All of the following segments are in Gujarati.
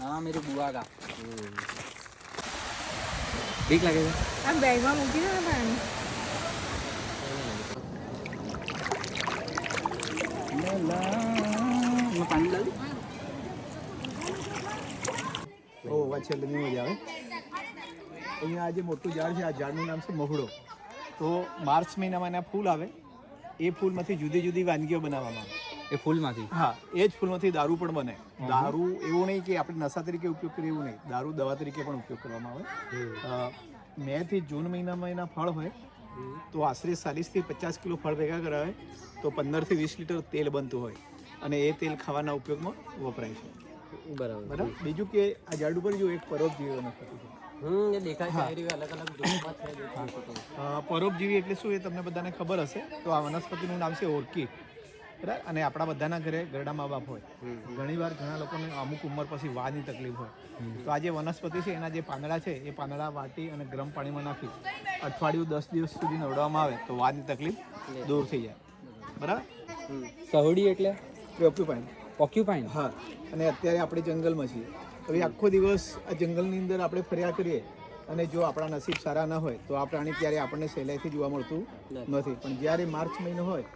हाँ मेरी बुआ का। ठीक लगेगा। अब बैग में मूकी ना पानी। मैं पानी डाल दूं? ઓ વાત છે નહીં મજા આવે. અહીંયા આ જે મોટું ઝાડ છે આ ઝાડનું નામ છે મહુડો. તો માર્ચ મહિનામાં એના ફૂલ આવે. એ ફૂલમાંથી જુદી જુદી વાનગીઓ બનાવવામાં આવે. એ ફૂલમાંથી? હા, એ જ ફૂલમાંથી દારૂ પણ બને. દારૂ એવું નહીં કે આપણે નશા તરીકે ઉપયોગ કરીએ એવું નહીં, દારૂ દવા તરીકે પણ ઉપયોગ કરવામાં આવે. મે થી જૂન મહિનામાં એના ફળ હોય તો આશરે 40 થી 50 કિલો ફળ ભેગા કરાવે તો 15 થી 20 લીટર તેલ બનતું હોય અને એ તેલ ખાવાના ઉપયોગમાં વપરાય છે. બરાબર. બીજું કે આ ઝાડ ઉપર જો એક પરોપજીવી વનસ્પતિ છે. ये देखा है अलग अलग પરોપજીવી એટલે શું એ તમને બધાને ખબર હશે. તો આ વનસ્પતિનું નામ છે ઓર્કિડ. બરાબર. અને આપણા બધાના ઘરે ઘરડા મા બાપ હોય. ઘણીવાર ઘણા લોકોને અમુક ઉંમર પછી વાળની તકલીફ હોય તો આ જે વનસ્પતિ છે એના જે પાંદડા છે એ પાંદડા વાટી અને ગરમ પાણીમાં નાખી અઠવાડિયું 10 દિવસ સુધી નવડાવવામાં આવે તો વાળની તકલીફ દૂર થઈ જાય. બરાબર. સહોડી એટલે પોર્ક્યુપાઇન. પોર્ક્યુપાઇન? હા. અને અત્યારે આપણે જંગલમાં છીએ. હવે આખો દિવસ આ જંગલની અંદર આપણે ફર્યા કરીએ અને જો આપણા નસીબ સારા ન હોય તો આ પ્રાણી ત્યારે આપણને સહેલાઈથી જોવા મળતું નથી. પણ જ્યારે માર્ચ મહિનો હોય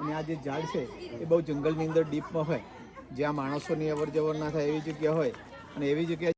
અને આ જે ઝાડ છે એ બહુ જંગલની અંદર ડીપમાં હોય જ્યાં માણસોની અવર જવર ના થાય એવી જગ્યા હોય અને એવી જગ્યાએ